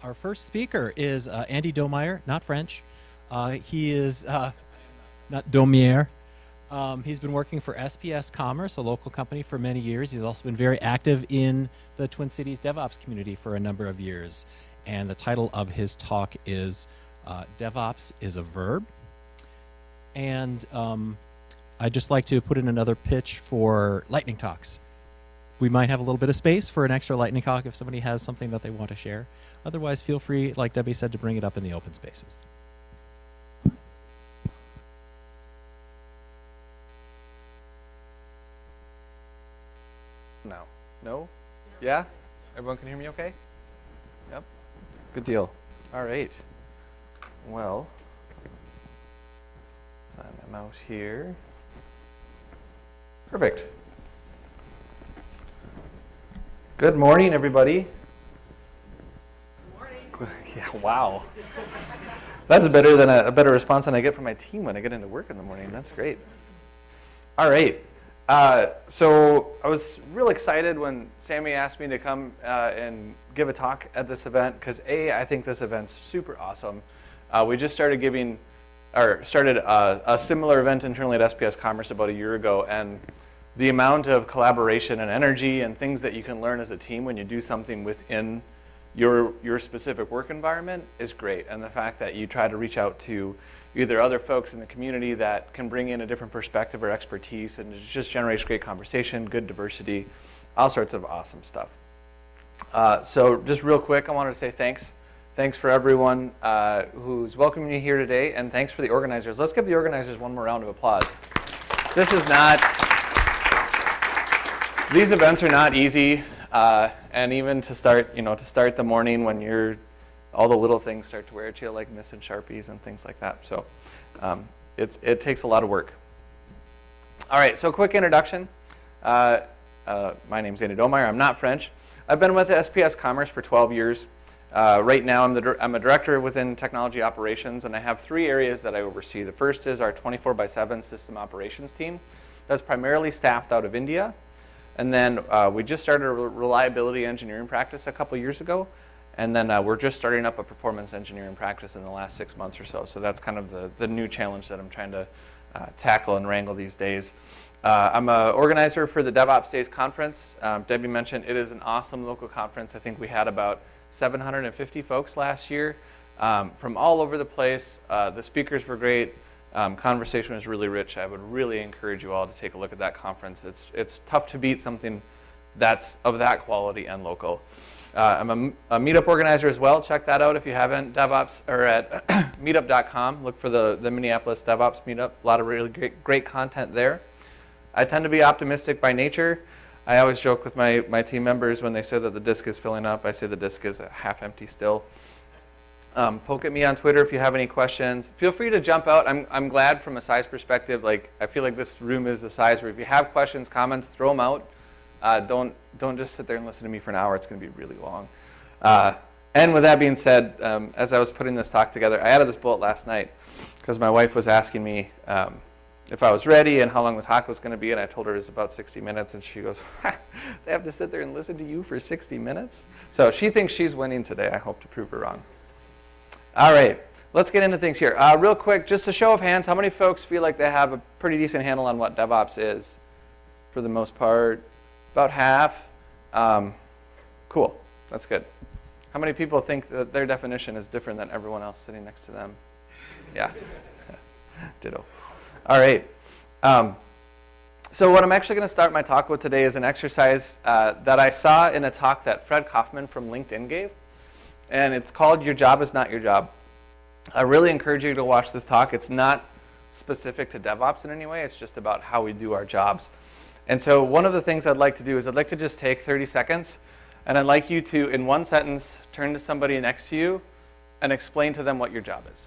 Our first speaker is Andy Domeir, not French. He is not Domeir. He's been working for SPS Commerce, a local company, for many years. He's also been very active in the Twin Cities DevOps community for a number of years. And the title of his talk is DevOps is a Verb. And I'd just like to put in another pitch for lightning talks. We might have a little bit of space for an extra lightning talk if somebody has something that they want to share. Otherwise, feel free, like Debbie said, to bring it up in the open spaces. No. No? Yeah? Everyone can hear me okay? Yep. Good deal. All right. Well, find my mouse here. Perfect. Good morning, everybody. Good morning. Yeah, wow. That's better than a better response than I get from my team when I get into work in the morning. That's great. All right. So I was real excited when Sammy asked me to come and give a talk at this event because I think this event's super awesome. We just started a similar event internally at SPS Commerce about a year ago, and the amount of collaboration and energy and things that you can learn as a team when you do something within your specific work environment is great. And the fact that you try to reach out to either other folks in the community that can bring in a different perspective or expertise, and it just generates great conversation, good diversity, all sorts of awesome stuff. So just real quick, I wanted to say thanks. Thanks for everyone who's welcoming you here today, and thanks for the organizers. Let's give the organizers one more round of applause. This is not, these events are not easy, and even to start the morning when all the little things start to wear at you, like missing Sharpies and things like that. So it takes a lot of work. All right, so quick introduction. My name's Andy Domeir. I'm not French. I've been with SPS Commerce for 12 years. Right now, I'm a director within technology operations, and I have 3 areas that I oversee. The first is our 24/7 system operations team. That's primarily staffed out of India. And then we just started a reliability engineering practice a couple years ago. And then we're just starting up a performance engineering practice in the last 6 months or so. So that's kind of the new challenge that I'm trying to tackle and wrangle these days. I'm an organizer for the DevOps Days conference. Debbie mentioned it is an awesome local conference. I think we had about 750 folks last year from all over the place. The speakers were great. Conversation was really rich. I would really encourage you all to take a look at that conference. It's tough to beat something that's of that quality and local. I'm a meetup organizer as well. Check that out if you haven't. DevOps or at meetup.com. Look for the Minneapolis DevOps meetup. A lot of really great content there. I tend to be optimistic by nature. I always joke with my team members when they say that the disk is filling up. I say the disk is half empty still. Poke at me on Twitter if you have any questions. Feel free to jump out. I'm glad from a size perspective. Like I feel like this room is the size where if you have questions, comments, throw them out. Don't just sit there and listen to me for an hour. It's going to be really long. And with that being said, as I was putting this talk together, I added this bullet last night because my wife was asking me if I was ready and how long the talk was going to be, and I told her it was about 60 minutes, and she goes, they have to sit there and listen to you for 60 minutes? So she thinks she's winning today. I hope to prove her wrong. All right, let's get into things here. Real quick, just a show of hands, how many folks feel like they have a pretty decent handle on what DevOps is for the most part? About half. Cool, that's good. How many people think that their definition is different than everyone else sitting next to them? Yeah, ditto. All right. So what I'm actually going to start my talk with today is an exercise that I saw in a talk that Fred Kaufman from LinkedIn gave. And it's called Your Job is Not Your Job. I really encourage you to watch this talk. It's not specific to DevOps in any way. It's just about how we do our jobs. And so one of the things I'd like to do is I'd like to just take 30 seconds, and I'd like you to, in one sentence, turn to somebody next to you and explain to them what your job is.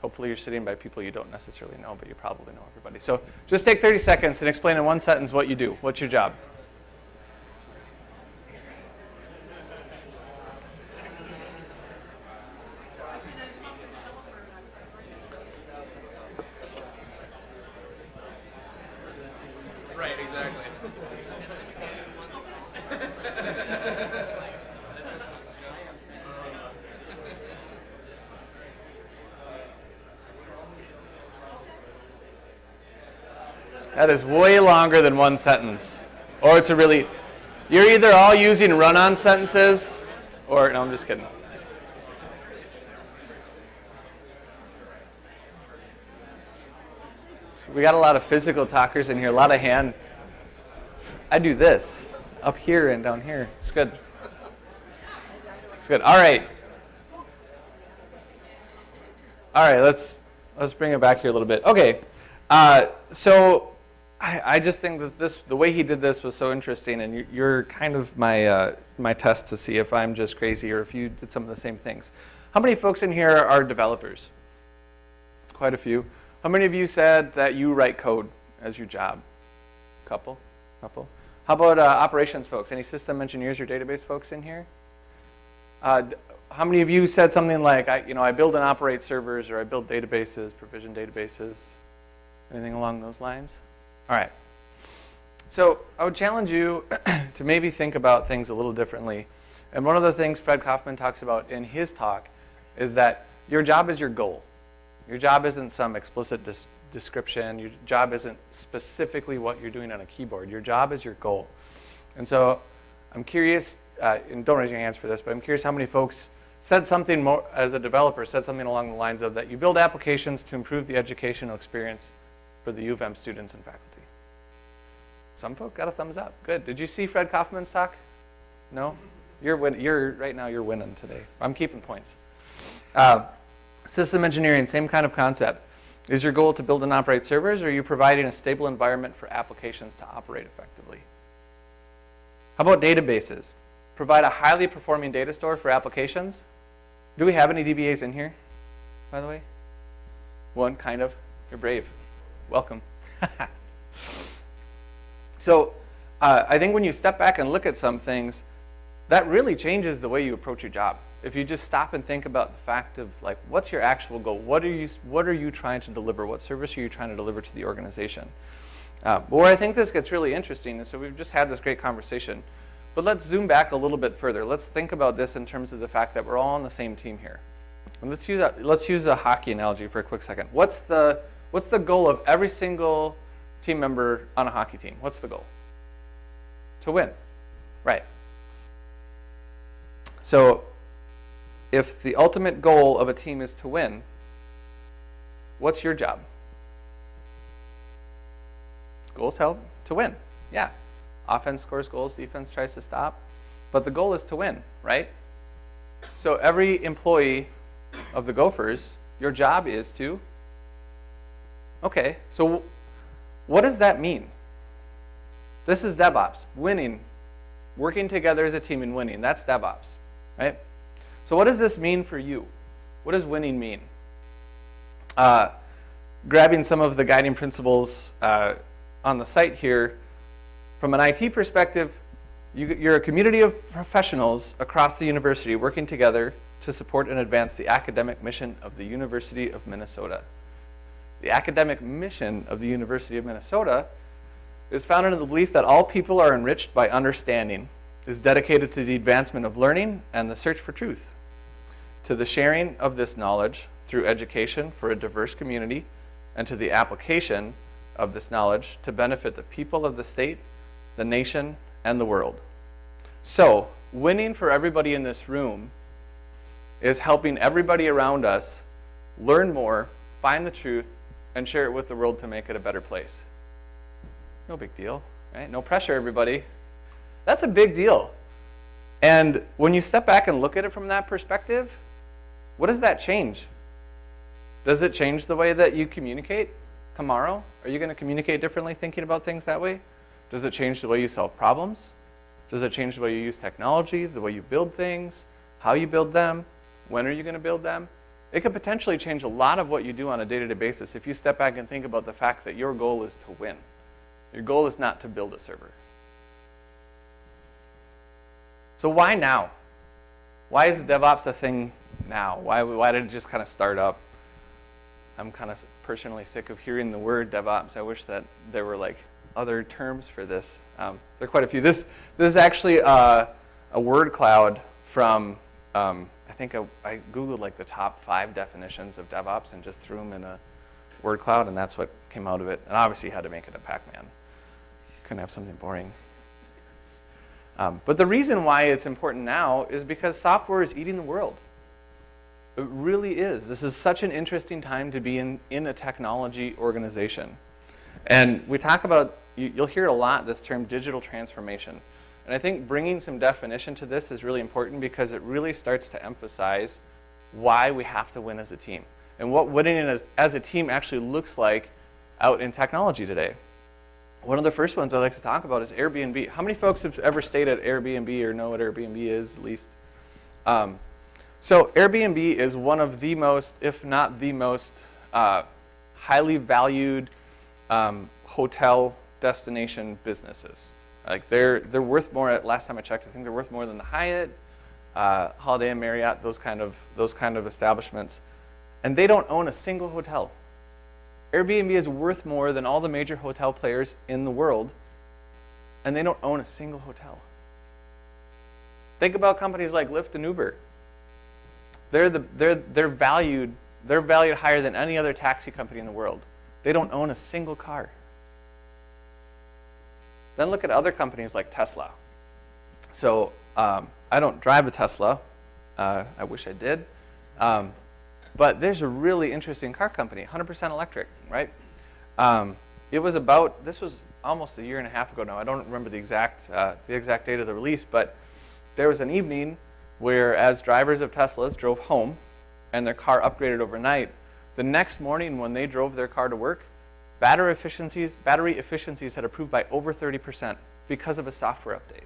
Hopefully you're sitting by people you don't necessarily know, but you probably know everybody. So just take 30 seconds and explain in one sentence what you do. What's your job? Right, exactly. That is way longer than one sentence. Or to really, you're either all using run-on sentences, or, no, I'm just kidding. So we got a lot of physical talkers in here, a lot of hand. I do this, up here and down here. It's good. It's good. All right. All right, let's bring it back here a little bit. Okay, so I just think that the way he did this was so interesting, and you're kind of my test to see if I'm just crazy or if you did some of the same things. How many folks in here are developers? Quite a few. How many of you said that you write code as your job? Couple. How about operations folks? Any system engineers or database folks in here? How many of you said something like, I build and operate servers, or I build databases, provision databases? Anything along those lines? All right. So I would challenge you to maybe think about things a little differently. And one of the things Fred Kaufman talks about in his talk is that your job is your goal. Your job isn't some explicit description. Your job isn't specifically what you're doing on a keyboard. Your job is your goal. And so I'm curious, and don't raise your hands for this, but I'm curious how many folks said something more, as a developer, said something along the lines of that you build applications to improve the educational experience for the U of M students and faculty. Some folk got a thumbs up. Good. Did you see Fred Kaufman's talk? No? Right now you're winning today. I'm keeping points. System engineering, same kind of concept. Is your goal to build and operate servers, or are you providing a stable environment for applications to operate effectively? How about databases? Provide a highly performing data store for applications. Do we have any DBAs in here, by the way? One, kind of. You're brave. Welcome. So I think when you step back and look at some things, that really changes the way you approach your job. If you just stop and think about the fact of, like, what's your actual goal? What are you trying to deliver? What service are you trying to deliver to the organization? But where I think this gets really interesting is, so we've just had this great conversation, but let's zoom back a little bit further. Let's think about this in terms of the fact that we're all on the same team here. And let's use a hockey analogy for a quick second. What's the goal of every single team member on a hockey team? What's the goal? To win, right? So if the ultimate goal of a team is to win, what's your job? Goals help to win, yeah. Offense scores goals, defense tries to stop, but the goal is to win, right? So every employee of the Gophers, your job is to, okay, so what does that mean? This is DevOps, winning, working together as a team and winning, that's DevOps, right? So what does this mean for you? What does winning mean? Grabbing some of the guiding principles on the site here, from an IT perspective, you're a community of professionals across the university working together to support and advance the academic mission of the University of Minnesota. The academic mission of the University of Minnesota is founded in the belief that all people are enriched by understanding, is dedicated to the advancement of learning and the search for truth, to the sharing of this knowledge through education for a diverse community, and to the application of this knowledge to benefit the people of the state, the nation, and the world. So, winning for everybody in this room is helping everybody around us learn more, find the truth, and share it with the world to make it a better place. No big deal, right? No pressure, everybody. That's a big deal. And when you step back and look at it from that perspective, what does that change? Does it change the way that you communicate tomorrow? Are you going to communicate differently thinking about things that way? Does it change the way you solve problems? Does it change the way you use technology, the way you build things, how you build them? When are you going to build them? It could potentially change a lot of what you do on a day-to-day basis if you step back and think about the fact that your goal is to win. Your goal is not to build a server. So why now? Why is DevOps a thing now? Why did it just kind of start up? I'm kind of personally sick of hearing the word DevOps. I wish that there were like other terms for this. There are quite a few. This is actually a word cloud from, I think I Googled like the top 5 definitions of DevOps and just threw them in word cloud, and that's what came out of it. And obviously, you had to make it a Pac-Man. Couldn't have something boring. But the reason why it's important now is because software is eating the world. It really is. This is such an interesting time to be in a technology organization. And we talk about, you'll hear a lot, this term digital transformation. And I think bringing some definition to this is really important because it really starts to emphasize why we have to win as a team and what winning as a team actually looks like out in technology today. One of the first ones I like to talk about is Airbnb. How many folks have ever stayed at Airbnb or know what Airbnb is, at least? So Airbnb is one of the most, if not the most, highly valued hotel destination businesses. Like they're worth more. Last time I checked, I think they're worth more than the Hyatt, Holiday Inn, Marriott, those kind of establishments, and they don't own a single hotel. Airbnb is worth more than all the major hotel players in the world, and they don't own a single hotel. Think about companies like Lyft and Uber. They're valued higher than any other taxi company in the world. They don't own a single car. Then look at other companies like Tesla. So I don't drive a Tesla. I wish I did. But there's a really interesting car company, 100% electric, right? This was almost a year and a half ago now. I don't remember the exact date of the release, but there was an evening where as drivers of Teslas drove home and their car upgraded overnight, the next morning when they drove their car to work, battery efficiencies had improved by over 30% because of a software update.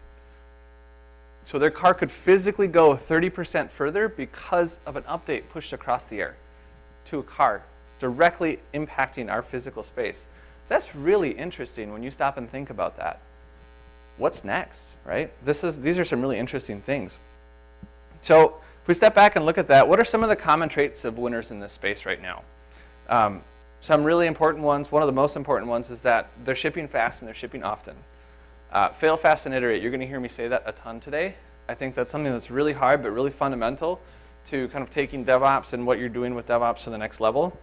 So their car could physically go 30% further because of an update pushed across the air to a car, directly impacting our physical space. That's really interesting when you stop and think about that. What's next, right? These are some really interesting things. So if we step back and look at that, what are some of the common traits of winners in this space right now? Some really important ones, one of the most important ones is that they're shipping fast and they're shipping often. Fail fast and iterate. You're going to hear me say that a ton today. I think that's something that's really hard but really fundamental to kind of taking DevOps and what you're doing with DevOps to the next level.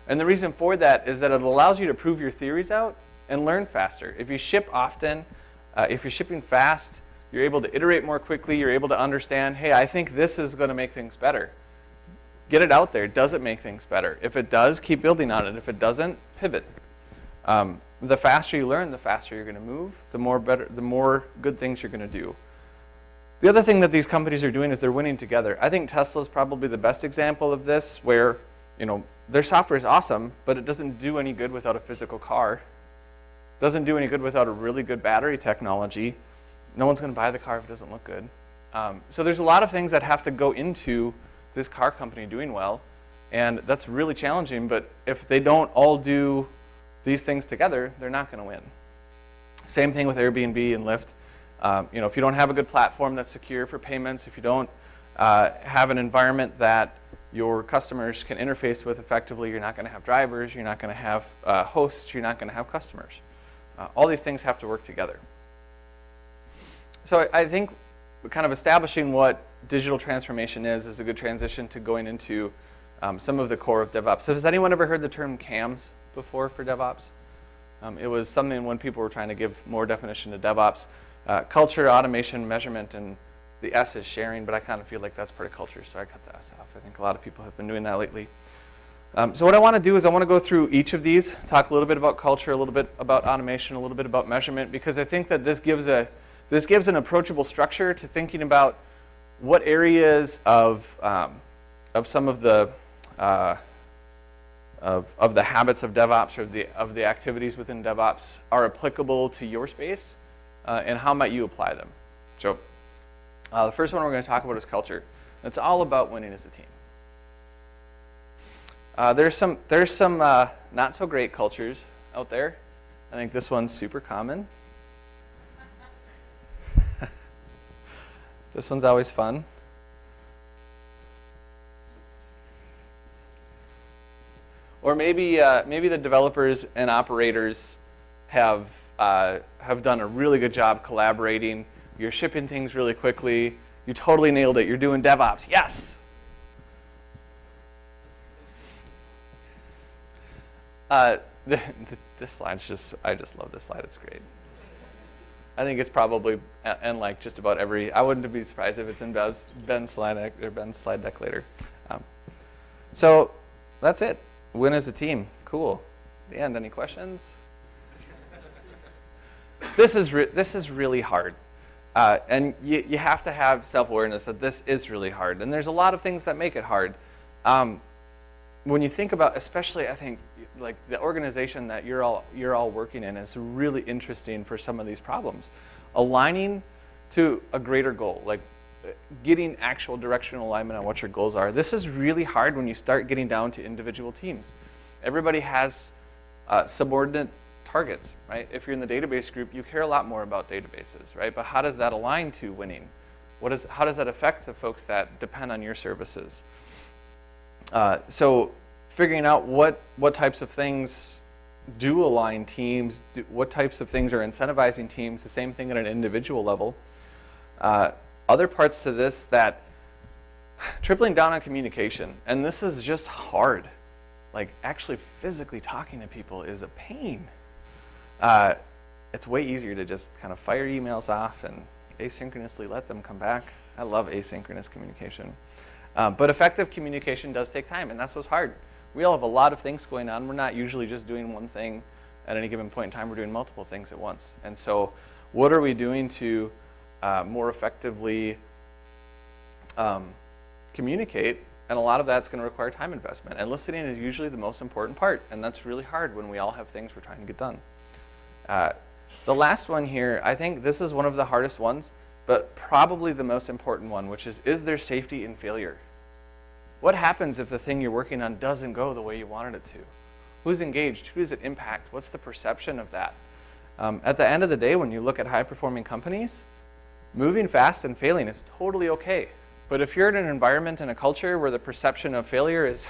And the reason for that is that it allows you to prove your theories out and learn faster. If you ship often, if you're shipping fast, you're able to iterate more quickly. You're able to understand, hey, I think this is going to make things better. Get it out there. Does it make things better? If it does, keep building on it. If it doesn't, pivot. The faster you learn, the faster you're going to move, the more good things you're going to do. The other thing that these companies are doing is they're winning together. I think Tesla is probably the best example of this, where their software is awesome, but it doesn't do any good without a physical car. Doesn't do any good without a really good battery technology. No one's going to buy the car if it doesn't look good. So there's a lot of things that have to go into this car company doing well, and that's really challenging. But if they don't all do these things together, they're not going to win. Same thing with Airbnb and Lyft. If you don't have a good platform that's secure for payments, if you don't have an environment that your customers can interface with effectively, you're not going to have drivers, you're not going to have hosts, you're not going to have customers. All these things have to work together. So I think kind of establishing what digital transformation is a good transition to going into some of the core of DevOps. So has anyone ever heard the term CAMS before for DevOps? It was something when people were trying to give more definition to DevOps. Culture, automation, measurement, and the S is sharing, but I kind of feel like that's part of culture, so I cut the S off. I think a lot of people have been doing that lately. So what I want to do is I want to go through each of these, talk a little bit about culture, a little bit about automation, a little bit about measurement, because I think that this gives an approachable structure to thinking about what areas of some of the habits of DevOps or of the activities within DevOps are applicable to your space, and how might you apply them. So the first one we're going to talk about is culture. It's all about winning as a team. There's some not so great cultures out there. I think this one's super common. This one's always fun. Or maybe the developers and operators have done a really good job collaborating. You're shipping things really quickly. You totally nailed it. You're doing DevOps. Yes. This slide's just, I just love this slide. It's great. I think it's probably, and like just about every, I wouldn't be surprised if it's in Ben's slide deck later. So that's it. Win as a team. Cool. The end. Any questions? This is really hard. And you have to have self-awareness that this is really hard. And there's a lot of things that make it hard. When you think about, especially I think, like the organization that you're all working in is really interesting for some of these problems. Aligning to a greater goal, like getting actual directional alignment on what your goals are. This is really hard when you start getting down to individual teams. Everybody has subordinate targets, right? If you're in the database group, you care a lot more about databases, right? But how does that align to winning? How does that affect the folks that depend on your services? So figuring out what types of things do align teams, what types of things are incentivizing teams, the same thing at an individual level. Other parts to this that tripling down on communication, and this is just hard. Like actually physically talking to people is a pain. It's way easier to just kind of fire emails off and asynchronously let them come back. I love asynchronous communication. But effective communication does take time, and that's what's hard. We all have a lot of things going on. We're not usually just doing one thing at any given point in time. We're doing multiple things at once. And so what are we doing to more effectively communicate? And a lot of that's going to require time investment. And listening is usually the most important part, and that's really hard when we all have things we're trying to get done. The last one here, I think this is one of the hardest ones, but probably the most important one, which is there safety in failure? What happens if the thing you're working on doesn't go the way you wanted it to? Who's engaged? Who does it impact? What's the perception of that? At the end of the day, when you look at high-performing companies, moving fast and failing is totally okay. But if you're in an environment and a culture where the perception of failure is,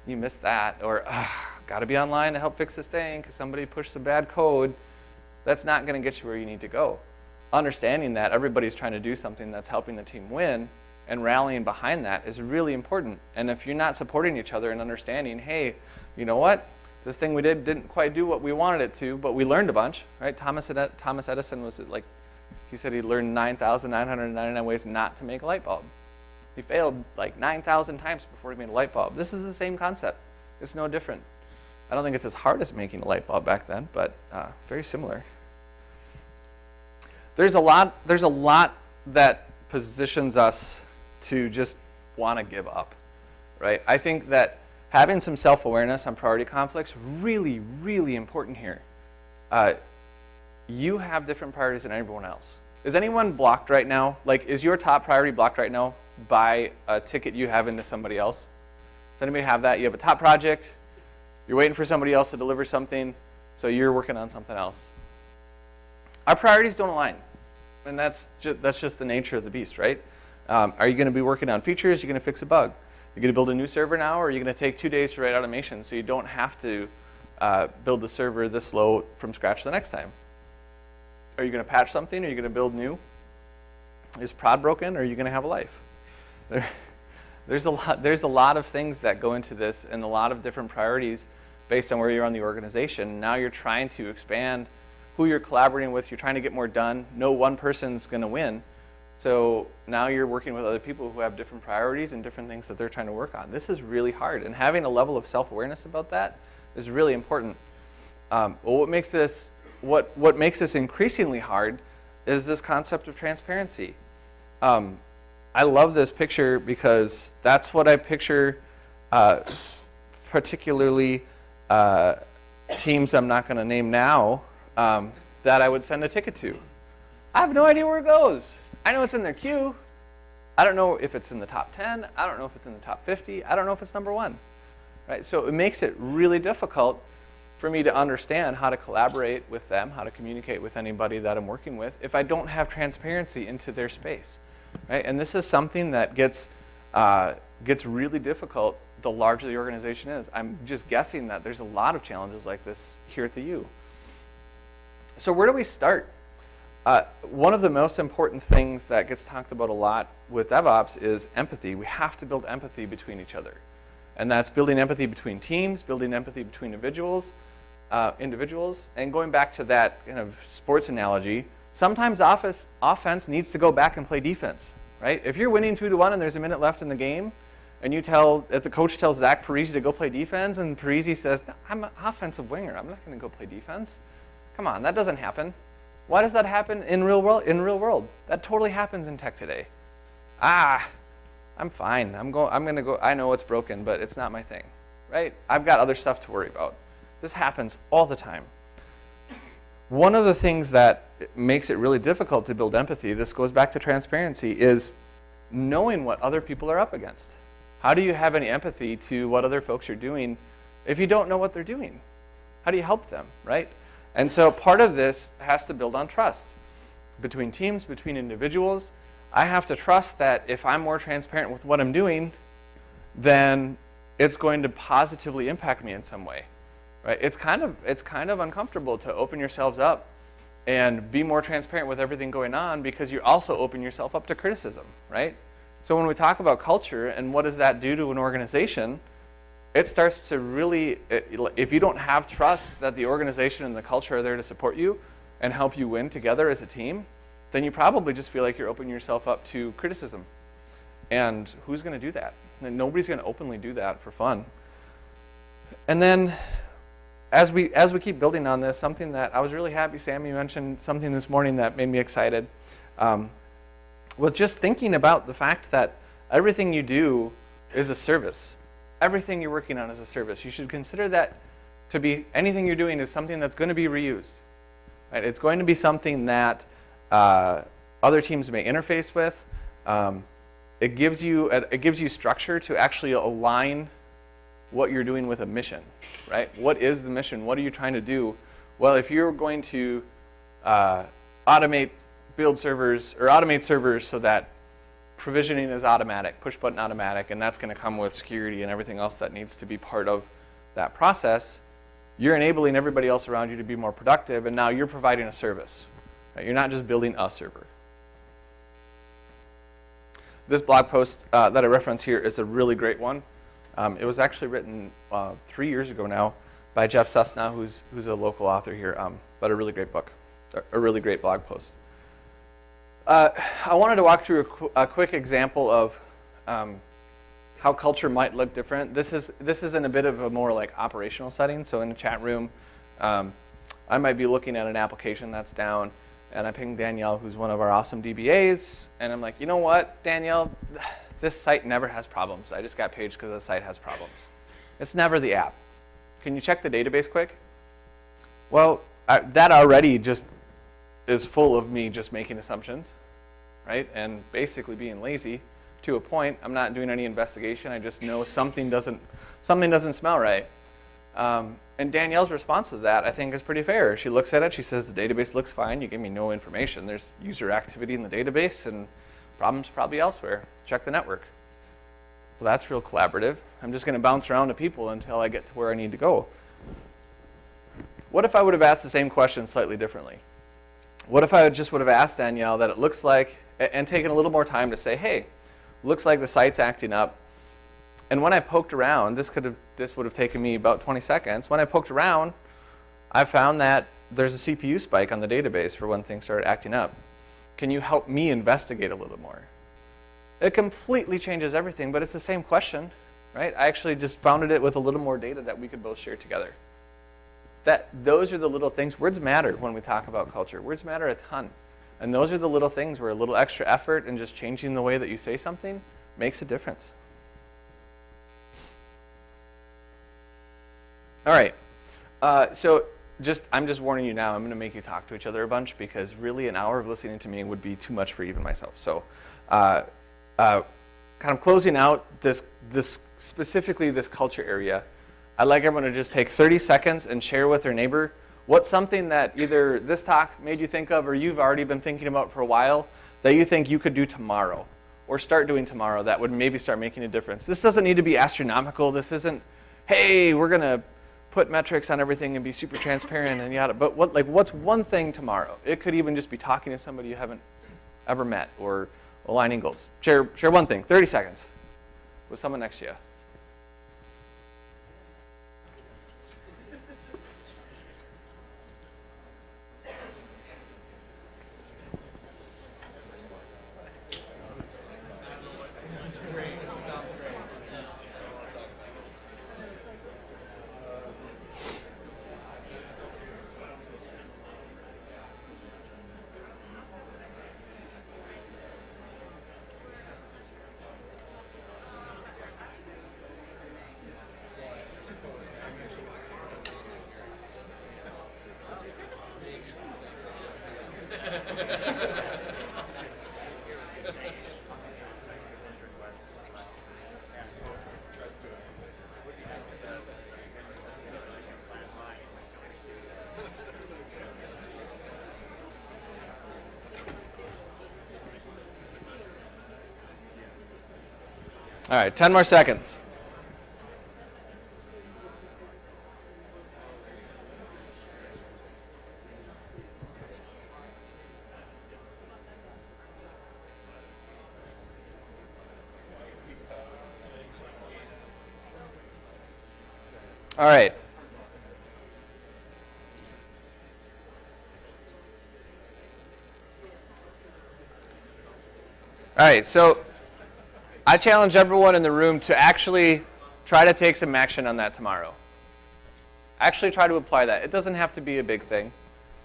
you missed that, or got to be online to help fix this thing because somebody pushed some bad code, that's not going to get you where you need to go. Understanding that everybody's trying to do something that's helping the team win and rallying behind that is really important. And if you're not supporting each other and understanding, hey, you know what? This thing we did didn't quite do what we wanted it to, but we learned a bunch, right? Thomas Edison was like, he said he learned 9,999 ways not to make a light bulb. He failed like 9,000 times before he made a light bulb. This is the same concept. It's no different. I don't think it's as hard as making a light bulb back then, but very similar. There's a lot that positions us to just want to give up, right? I think that having some self-awareness on priority conflicts really, really important here. You have different priorities than everyone else. Is anyone blocked right now? Like, is your top priority blocked right now by a ticket you have into somebody else? Does anybody have that? You have a top project, you're waiting for somebody else to deliver something, so you're working on something else. Our priorities don't align, and that's just the nature of the beast, right? Are you going to be working on features? You're going to fix a bug. You're going to build a new server now, or are you going to take 2 days to write automation so you don't have to build the server this slow from scratch the next time? Are you going to patch something? Are you going to build new? Is prod broken? Or are you going to have a life? There's a lot of things that go into this, and a lot of different priorities based on where you're on the organization. Now you're trying to expand who you're collaborating with. You're trying to get more done. No one person's going to win. So now you're working with other people who have different priorities and different things that they're trying to work on. This is really hard, and having a level of self-awareness about that is really important. What makes this increasingly hard is this concept of transparency. I love this picture because that's what I picture, particularly teams I'm not going to name now, that I would send a ticket to. I have no idea where it goes. I know it's in their queue. I don't know if it's in the top 10. I don't know if it's in the top 50. I don't know if it's number 1. Right? So it makes it really difficult for me to understand how to collaborate with them, how to communicate with anybody that I'm working with, if I don't have transparency into their space. Right? And this is something that gets really difficult the larger the organization is. I'm just guessing that there's a lot of challenges like this here at the U. So where do we start? One of the most important things that gets talked about a lot with DevOps is empathy. We have to build empathy between each other. And that's building empathy between teams, building empathy between individuals, and going back to that kind of sports analogy, sometimes offense needs to go back and play defense, right? If you're winning 2-1 and there's a minute left in the game, and if the coach tells Zach Parisi to go play defense, and Parisi says, no, I'm an offensive winger, I'm not going to go play defense. Come on, that doesn't happen. Why does that happen in real world? That totally happens in tech today. I'm fine. I'm going to go. I know it's broken, but it's not my thing, right? I've got other stuff to worry about. This happens all the time. One of the things that makes it really difficult to build empathy, this goes back to transparency, is knowing what other people are up against. How do you have any empathy to what other folks are doing if you don't know what they're doing? How do you help them, right? And so part of this has to build on trust between teams, between individuals. I have to trust that if I'm more transparent with what I'm doing, then it's going to positively impact me in some way, right? It's kind of uncomfortable to open yourselves up and be more transparent with everything going on, because you also open yourself up to criticism, right? So when we talk about culture and what does that do to an organization, it starts to really, if you don't have trust that the organization and the culture are there to support you and help you win together as a team, then you probably just feel like you're opening yourself up to criticism. And who's going to do that? And nobody's going to openly do that for fun. And then as we keep building on this, something that I was really happy, Sam, you mentioned something this morning that made me excited. With just thinking about the fact that everything you do is a service. Everything you're working on is a service. You should consider that to be anything you're doing is something that's going to be reused. Right? It's going to be something that other teams may interface with. It gives you structure to actually align what you're doing with a mission, right? What is the mission? What are you trying to do? Well, if you're going to automate servers so that provisioning is automatic, push button automatic, and that's going to come with security and everything else that needs to be part of that process, you're enabling everybody else around you to be more productive, and now you're providing a service. Right? You're not just building a server. This blog post that I reference here is a really great one. It was actually written 3 years ago now by Jeff Sussna, who's a local author here, but a really great book, a really great blog post. I wanted to walk through a quick example of how culture might look different. This is in a bit of a more like operational setting. So in a chat room, I might be looking at an application that's down, and I ping Danielle, who's one of our awesome DBAs, and I'm like, you know what, Danielle, this site never has problems. I just got paged because the site has problems. It's never the app. Can you check the database quick? Well, that already just is full of me just making assumptions, right? And basically being lazy to a point. I'm not doing any investigation. I just know something doesn't smell right. And Danielle's response to that, I think, is pretty fair. She looks at it. She says, the database looks fine. You give me no information. There's user activity in the database, and problems probably elsewhere. Check the network. Well, that's real collaborative. I'm just going to bounce around to people until I get to where I need to go. What if I would have asked the same question slightly differently? What if I just would have asked Danielle that it looks like, and taken a little more time to say, hey, looks like the site's acting up. And when I poked around, this would have taken me about 20 seconds. When I poked around, I found that there's a CPU spike on the database for when things started acting up. Can you help me investigate a little more? It completely changes everything, but it's the same question, right? I actually just founded it with a little more data that we could both share together. Those are the little things. Words matter when we talk about culture. Words matter a ton. And those are the little things where a little extra effort and just changing the way that you say something makes a difference. All right. So I'm just warning you now, I'm going to make you talk to each other a bunch, because really an hour of listening to me would be too much for even myself. So kind of closing out specifically this culture area, I'd like everyone to just take 30 seconds and share with their neighbor what's something that either this talk made you think of or you've already been thinking about for a while that you think you could do tomorrow or start doing tomorrow that would maybe start making a difference. This doesn't need to be astronomical. This isn't, hey, we're going to put metrics on everything and be super transparent and yada. But what's one thing tomorrow? It could even just be talking to somebody you haven't ever met or aligning goals. Share one thing, 30 seconds with someone next to you. All right, 10 more seconds. All right. All right, so I challenge everyone in the room to actually try to take some action on that tomorrow. Actually try to apply that. It doesn't have to be a big thing,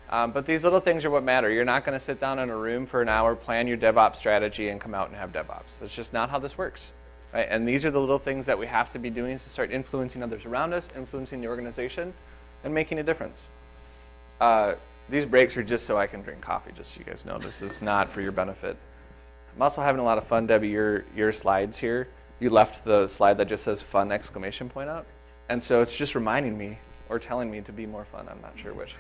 but these little things are what matter. You're not going to sit down in a room for an hour, plan your DevOps strategy, and come out and have DevOps. That's just not how this works. Right? And these are the little things that we have to be doing to start influencing others around us, influencing the organization, and making a difference. These breaks are just so I can drink coffee, just so you guys know. This is not for your benefit. I'm also having a lot of fun, Debbie, your slides here. You left the slide that just says fun exclamation point out. And so it's just reminding me or telling me to be more fun. I'm not sure which.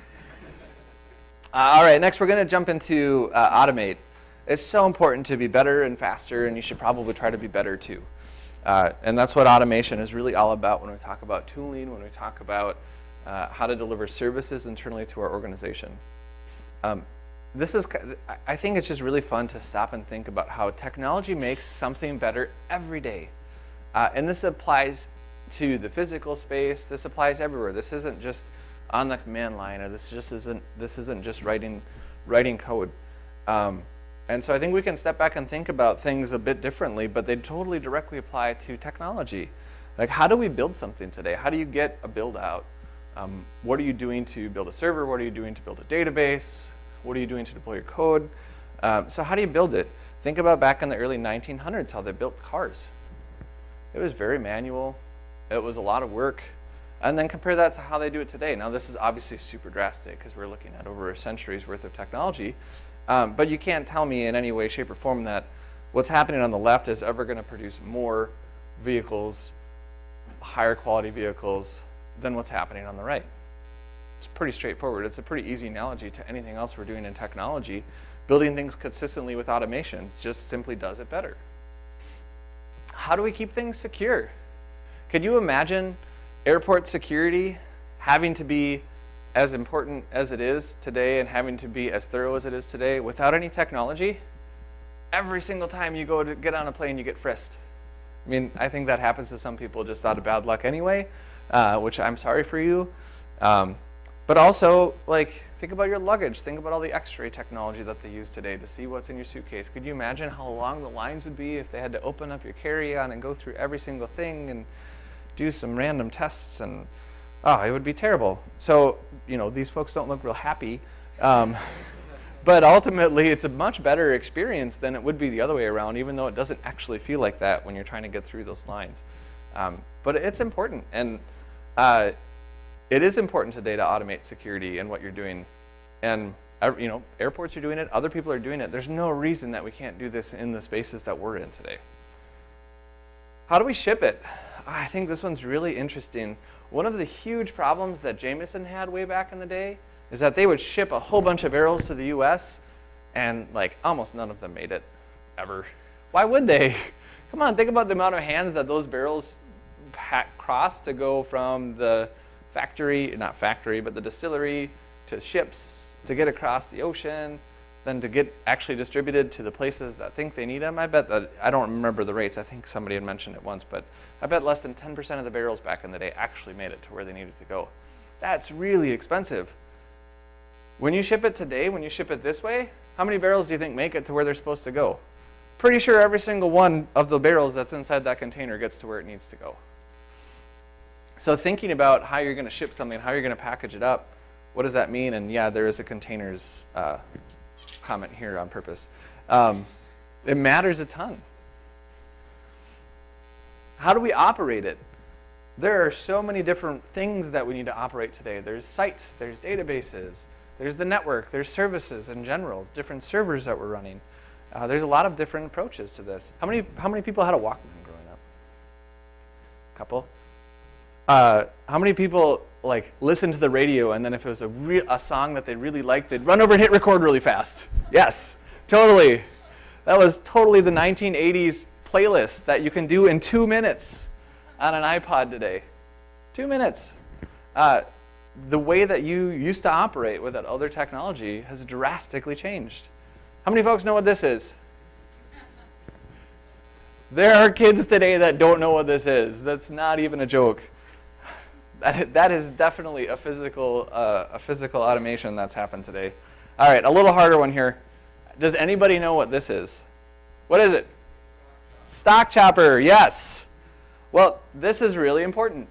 All right, next we're going to jump into automate. It's so important to be better and faster, and you should probably try to be better too. And that's what automation is really all about when we talk about tooling, when we talk about how to deliver services internally to our organization. I think it's just really fun to stop and think about how technology makes something better every day. And this applies to the physical space. This applies everywhere. This isn't just on the command line, or this isn't just writing code. And so I think we can step back and think about things a bit differently, but they totally directly apply to technology. Like, how do we build something today? How do you get a build out? What are you doing to build a server? What are you doing to build a database? What are you doing to deploy your code? So how do you build it? Think about back in the early 1900s, how they built cars. It was very manual. It was a lot of work. And then compare that to how they do it today. Now, this is obviously super drastic because we're looking at over a century's worth of technology. But you can't tell me in any way, shape, or form that what's happening on the left is ever going to produce more vehicles, higher quality vehicles, than what's happening on the right. It's pretty straightforward. It's a pretty easy analogy to anything else we're doing in technology. Building things consistently with automation just simply does it better. How do we keep things secure? Could you imagine airport security having to be as important as it is today and having to be as thorough as it is today without any technology? Every single time you go to get on a plane, you get frisked. I mean, I think that happens to some people just out of bad luck anyway, which I'm sorry for you. But also, like, think about your luggage. Think about all the X-ray technology that they use today to see what's in your suitcase. Could you imagine how long the lines would be if they had to open up your carry-on and go through every single thing and do some random tests? And oh, it would be terrible. So, you know, these folks don't look real happy. But ultimately, it's a much better experience than it would be the other way around, even though it doesn't actually feel like that when you're trying to get through those lines. But it's important. And it is important today to automate security and what you're doing. And you know, airports are doing it, other people are doing it. There's no reason that we can't do this in the spaces that we're in today. How do we ship it? I think this one's really interesting. One of the huge problems that Jameson had way back in the day is that they would ship a whole bunch of barrels to the US and like almost none of them made it ever. Why would they? Come on, think about the amount of hands that those barrels cross to go from the factory, not factory, but the distillery to ships, to get across the ocean, then to get actually distributed to the places that think they need them. I bet that, I don't remember the rates, I think somebody had mentioned it once, but I bet less than 10% of the barrels back in the day actually made it to where they needed to go. That's really expensive. When you ship it today, when you ship it this way, how many barrels do you think make it to where they're supposed to go? Pretty sure every single one of the barrels that's inside that container gets to where it needs to go. So thinking about how you're going to ship something, how you're going to package it up, what does that mean? And yeah, there is a containers comment here on purpose. It matters a ton. How do we operate it? There are so many different things that we need to operate today. There's sites, there's databases, There's the network. There's services in general, different servers that we're running. There's a lot of different approaches to this. How many people had a Walkman growing up? Couple. How many people like listened to the radio and then if it was a song that they really liked, they'd run over and hit record really fast? Yes, totally. That was totally the 1980s playlist that you can do in 2 minutes on an iPod today. 2 minutes. The way that you used to operate with that other technology has drastically changed. How many folks know what this is? There are kids today that don't know what this is. That's not even a joke. That is definitely a physical automation that's happened today. All right, a little harder one here. Does anybody know what this is? What is it? Stock chopper, yes. Well, this is really important.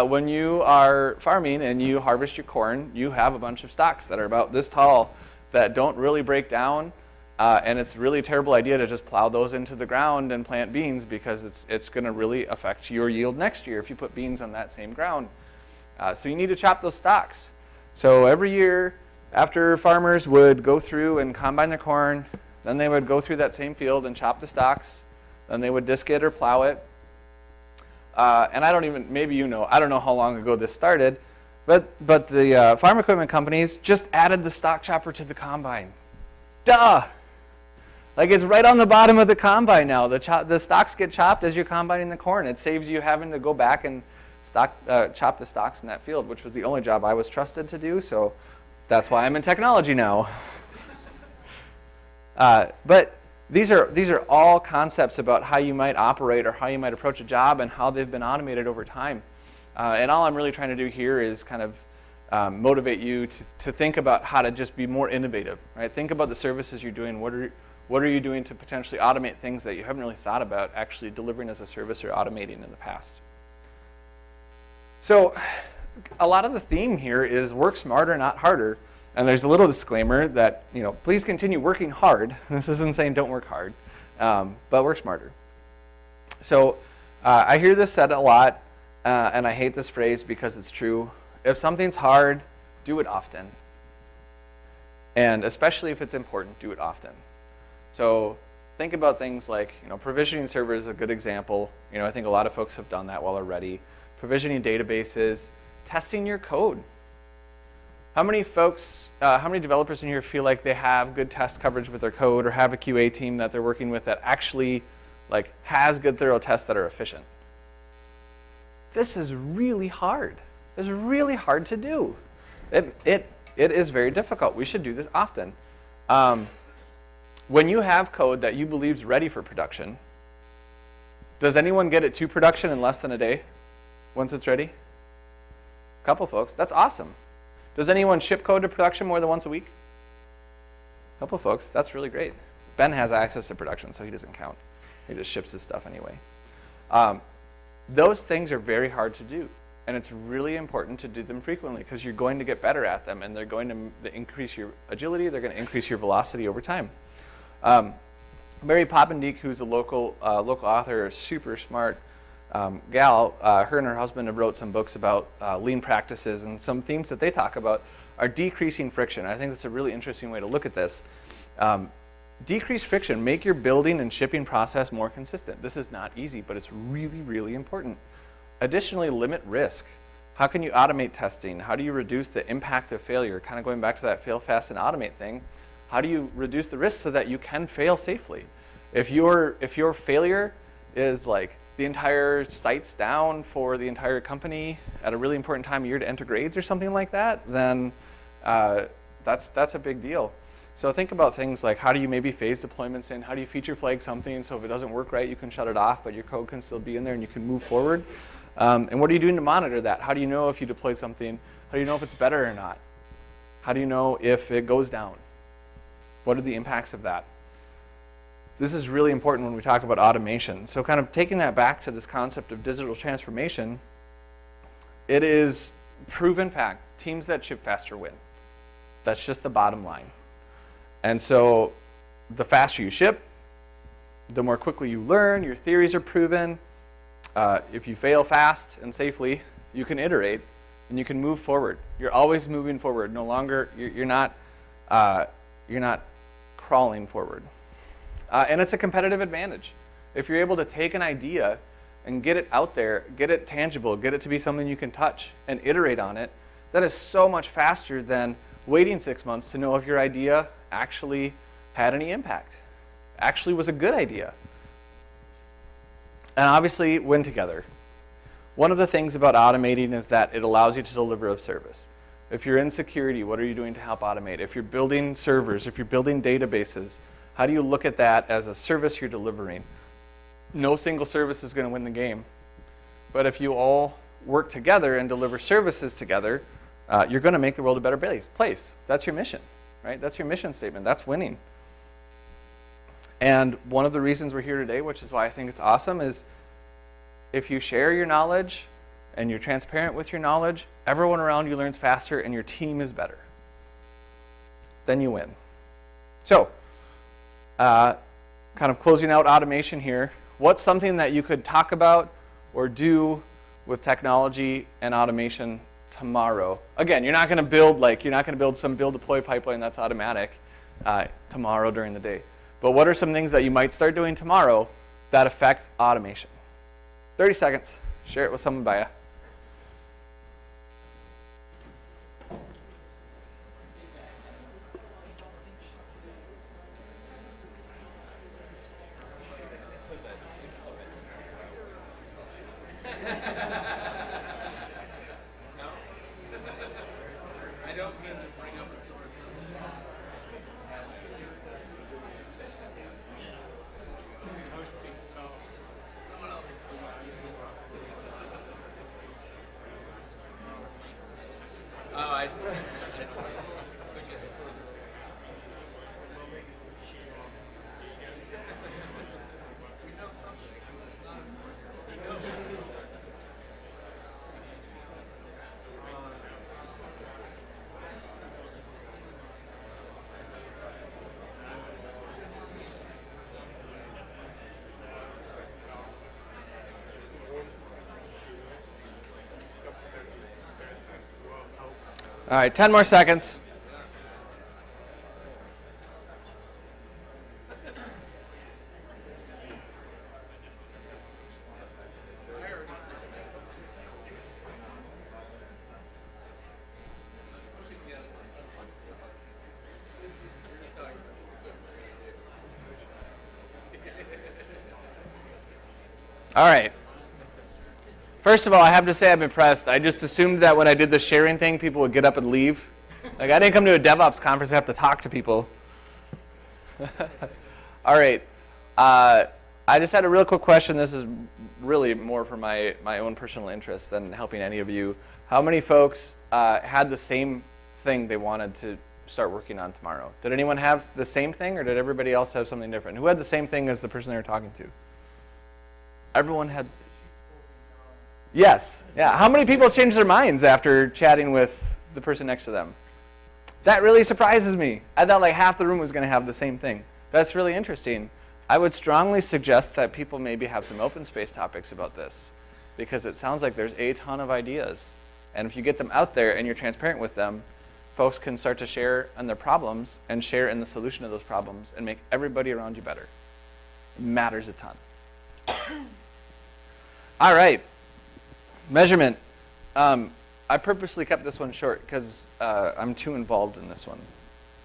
When you are farming and you harvest your corn, you have a bunch of stalks that are about this tall that don't really break down. And it's really a terrible idea to just plow those into the ground and plant beans because it's going to really affect your yield next year if you put beans on that same ground. So you need to chop those stalks. So every year after farmers would go through and combine their corn, then they would go through that same field and chop the stalks. Then they would disc it or plow it. And I don't even, maybe you know, I don't know how long ago this started, but the farm equipment companies just added the stock chopper to the combine. Duh! Like it's right on the bottom of the combine now. The stalks get chopped as you're combining the corn. It saves you having to go back and chop the stalks in that field, which was the only job I was trusted to do, so that's why I'm in technology now. But these are all concepts about how you might operate or how you might approach a job and how they've been automated over time. And all I'm really trying to do here is kind of motivate you to think about how to just be more innovative. Right? Think about the services you're doing. What are you doing to potentially automate things that you haven't really thought about actually delivering as a service or automating in the past? So a lot of the theme here is work smarter, not harder. And there's a little disclaimer that, please continue working hard. This isn't saying don't work hard, but work smarter. So I hear this said a lot, and I hate this phrase because it's true. If something's hard, do it often. And especially if it's important, do it often. So think about things like, provisioning servers is a good example. I think a lot of folks have done that well already. Provisioning databases, testing your code. How many folks, how many developers in here feel like they have good test coverage with their code or have a QA team that they're working with that actually has good thorough tests that are efficient? This is really hard. It's really hard to do. It is very difficult. We should do this often. When you have code that you believe is ready for production, does anyone get it to production in less than a day once it's ready? A couple folks. That's awesome. Does anyone ship code to production more than once a week? A couple folks. That's really great. Ben has access to production, so he doesn't count. He just ships his stuff anyway. Those things are very hard to do, and it's really important to do them frequently because you're going to get better at them, and they're going to increase your agility. They're going to increase your velocity over time. Mary Poppendieck, who's a local author, a super smart gal, her and her husband have wrote some books about lean practices, and some themes that they talk about are decreasing friction. I think that's a really interesting way to look at this. Decrease friction, make your building and shipping process more consistent. This is not easy, but it's really, really important. Additionally, limit risk. How can you automate testing? How do you reduce the impact of failure? Kind of going back to that fail fast and automate thing. How do you reduce the risk so that you can fail safely? If your failure is like the entire site's down for the entire company at a really important time of year to enter grades or something like that, then that's a big deal. So think about things like how do you maybe phase deployments in? How do you feature flag something so if it doesn't work right, you can shut it off, but your code can still be in there and you can move forward? And what are you doing to monitor that? How do you know if you deployed something? How do you know if it's better or not? How do you know if it goes down? What are the impacts of that? This is really important when we talk about automation. So kind of taking that back to this concept of digital transformation, it is proven fact, teams that ship faster win. That's just the bottom line. And so the faster you ship, the more quickly you learn, your theories are proven. If you fail fast and safely, you can iterate. and you can move forward. You're always moving forward. No longer, you're not crawling forward. And it's a competitive advantage. If you're able to take an idea and get it out there, get it tangible, get it to be something you can touch and iterate on it, that is so much faster than waiting 6 months to know if your idea actually had any impact, actually was a good idea. And obviously, win together. One of the things about automating is that it allows you to deliver a service. If you're in security, what are you doing to help automate? If you're building servers, if you're building databases, how do you look at that as a service you're delivering? No single service is going to win the game. But if you all work together and deliver services together, you're going to make the world a better place. That's your mission, right? That's your mission statement. That's winning. And one of the reasons we're here today, which is why I think it's awesome, is if you share your knowledge and you're transparent with your knowledge, everyone around you learns faster and your team is better. Then you win. So, kind of closing out automation here, what's something that you could talk about or do with technology and automation tomorrow? Again, you're not going to build some build deploy pipeline that's automatic tomorrow during the day. But what are some things that you might start doing tomorrow that affect automation? 30 seconds. Share it with someone by you. All right, 10 more seconds. All right. First of all, I have to say I'm impressed. I just assumed that when I did the sharing thing, people would get up and leave. Like, I didn't come to a DevOps conference to have to talk to people. All right. I just had a real quick question. This is really more for my own personal interest than helping any of you. How many folks had the same thing they wanted to start working on tomorrow? Did anyone have the same thing, or did everybody else have something different? Who had the same thing as the person they were talking to? Everyone had. Yes. Yeah. How many people changed their minds after chatting with the person next to them? That really surprises me. I thought like half the room was going to have the same thing. That's really interesting. I would strongly suggest that people maybe have some open space topics about this, because it sounds like there's a ton of ideas. And if you get them out there and you're transparent with them, folks can start to share in their problems and share in the solution of those problems and make everybody around you better. It matters a ton. All right. Measurement. I purposely kept this one short because I'm too involved in this one.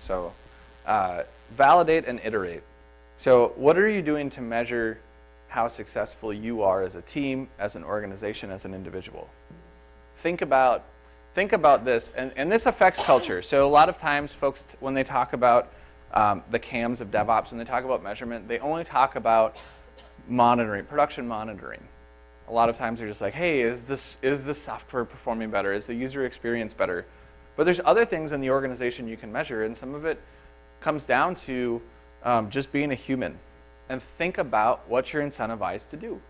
So validate and iterate. So what are you doing to measure how successful you are as a team, as an organization, as an individual? Think about this, and this affects culture. So a lot of times folks, when they talk about the CAMs of DevOps, when they talk about measurement, they only talk about monitoring, production monitoring. A lot of times they're just like, hey, is this software performing better? Is the user experience better? But there's other things in the organization you can measure, and some of it comes down to just being a human. And think about what you're incentivized to do.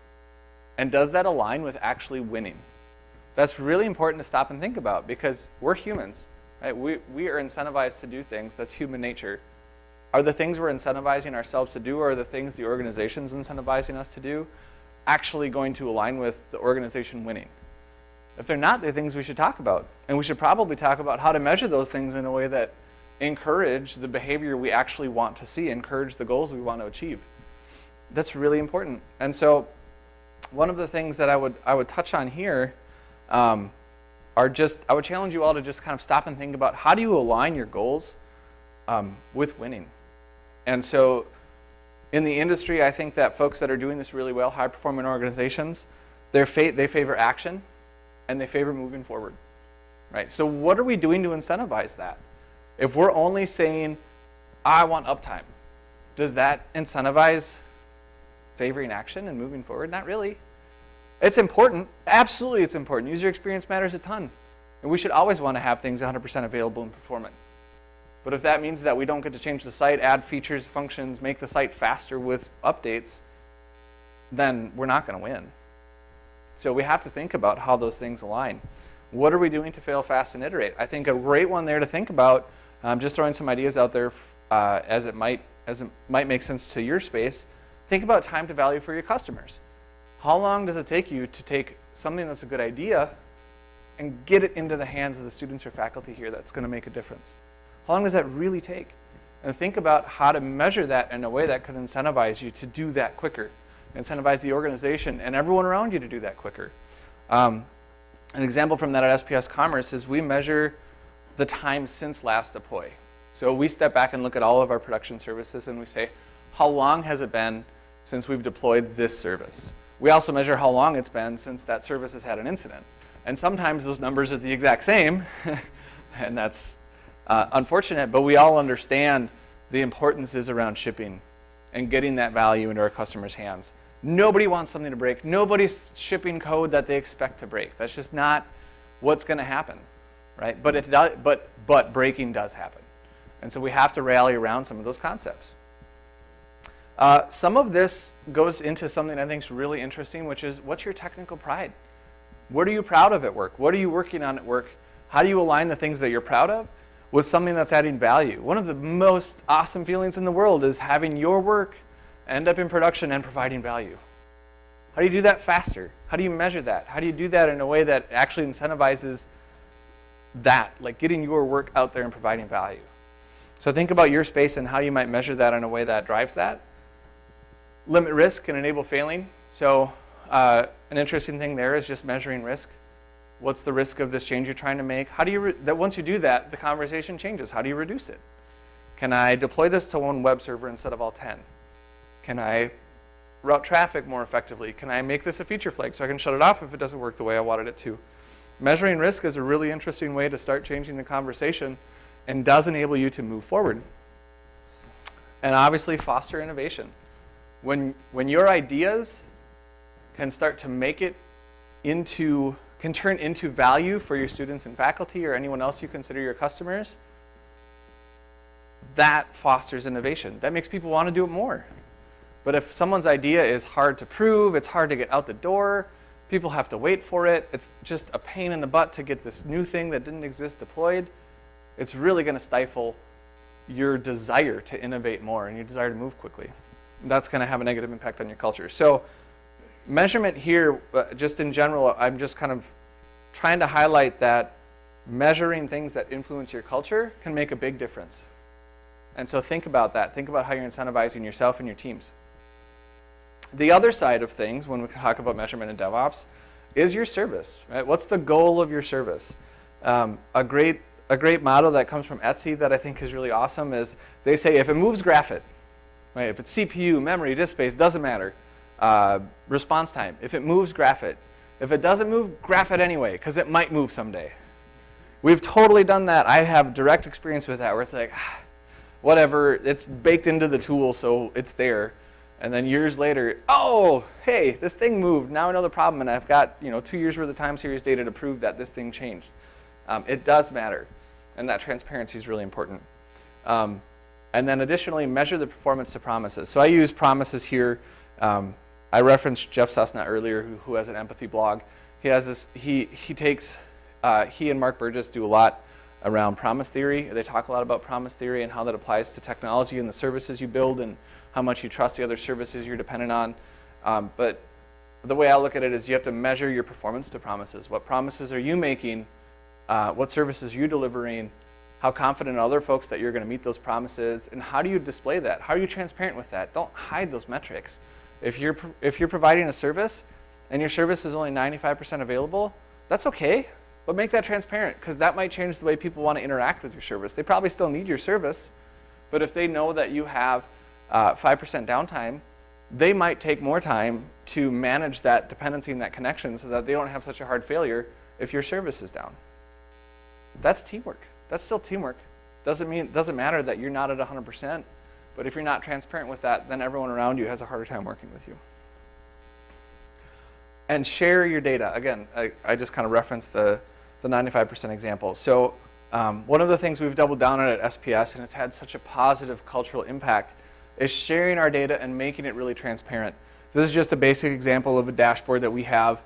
And does that align with actually winning? That's really important to stop and think about, because we're humans. Right? We are incentivized to do things. That's human nature. Are the things we're incentivizing ourselves to do, or are the things the organization's incentivizing us to do, actually going to align with the organization winning? If they're not, they're things we should talk about. And we should probably talk about how to measure those things in a way that encourage the behavior we actually want to see, encourage the goals we want to achieve. That's really important. And so one of the things that I would touch on here are just, I would challenge you all to just kind of stop and think about how do you align your goals with winning. And so in the industry, I think that folks that are doing this really well, high-performing organizations, they favor action and they favor moving forward, right? So what are we doing to incentivize that? If we're only saying, I want uptime, does that incentivize favoring action and moving forward? Not really. It's important. Absolutely it's important. User experience matters a ton. And we should always want to have things 100% available and performant. But if that means that we don't get to change the site, add features, functions, make the site faster with updates, then we're not going to win. So we have to think about how those things align. What are we doing to fail fast and iterate? I think a great one there to think about, just throwing some ideas out there as it might make sense to your space, think about time to value for your customers. How long does it take you to take something that's a good idea and get it into the hands of the students or faculty here that's going to make a difference? How long does that really take? And think about how to measure that in a way that could incentivize you to do that quicker, incentivize the organization and everyone around you to do that quicker. An example from that at SPS Commerce is we measure the time since last deploy. So we step back and look at all of our production services and we say, how long has it been since we've deployed this service? We also measure how long it's been since that service has had an incident. And sometimes those numbers are the exact same, and that's unfortunate, but we all understand the importance is around shipping and getting that value into our customers' hands. Nobody wants something to break. Nobody's shipping code that they expect to break. That's just not what's going to happen, right? But it does, but breaking does happen. And so we have to rally around some of those concepts. Some of this goes into something I think is really interesting, which is what's your technical pride? What are you proud of at work? What are you working on at work? How do you align the things that you're proud of with something that's adding value? One of the most awesome feelings in the world is having your work end up in production and providing value. How do you do that faster? How do you measure that? How do you do that in a way that actually incentivizes that, like getting your work out there and providing value? So think about your space and how you might measure that in a way that drives that. Limit risk and enable failing. So an interesting thing there is just measuring risk. What's the risk of this change you're trying to make? How do you once you do that, the conversation changes. How do you reduce it? Can I deploy this to one web server instead of all 10? Can I route traffic more effectively? Can I make this a feature flag so I can shut it off if it doesn't work the way I wanted it to? Measuring risk is a really interesting way to start changing the conversation and does enable you to move forward. And obviously foster innovation. When your ideas can start to make it into, can turn into value for your students and faculty or anyone else you consider your customers, that fosters innovation. That makes people want to do it more. But if someone's idea is hard to prove, it's hard to get out the door, people have to wait for it, it's just a pain in the butt to get this new thing that didn't exist deployed, it's really going to stifle your desire to innovate more and your desire to move quickly. That's going to have a negative impact on your culture. So measurement here, just in general, I'm just kind of trying to highlight that measuring things that influence your culture can make a big difference. And so think about that. Think about how you're incentivizing yourself and your teams. The other side of things, when we talk about measurement in DevOps, is your service. Right? What's the goal of your service? A great model that comes from Etsy that I think is really awesome is they say if it moves, graph it. Right? If it's CPU, memory, disk space, doesn't matter. Response time. If it moves, graph it. If it doesn't move, graph it anyway, because it might move someday. We've totally done that. I have direct experience with that, where it's like, whatever, it's baked into the tool, so it's there. And then years later, oh, hey, this thing moved. Now I know the problem, and I've got 2 years worth of time series data to prove that this thing changed. It does matter, and that transparency is really important. And then additionally, measure the performance to promises. So I use promises here. I referenced Jeff Sussna earlier, who has an empathy blog. He has this. He and Mark Burgess do a lot around promise theory. They talk a lot about promise theory and how that applies to technology and the services you build and how much you trust the other services you're dependent on. But the way I look at it is you have to measure your performance to promises. What promises are you making? What services are you delivering? How confident are other folks that you're going to meet those promises? And how do you display that? How are you transparent with that? Don't hide those metrics. If you're providing a service and your service is only 95% available, that's okay, but make that transparent, because that might change the way people want to interact with your service. They probably still need your service, but if they know that you have 5% downtime, they might take more time to manage that dependency and that connection so that they don't have such a hard failure if your service is down. That's teamwork. That's still teamwork. Doesn't matter that you're not at 100%, but if you're not transparent with that, then everyone around you has a harder time working with you. And share your data. Again, I just kind of referenced the 95% example. So one of the things we've doubled down on at SPS, and it's had such a positive cultural impact, is sharing our data and making it really transparent. This is just a basic example of a dashboard that we have.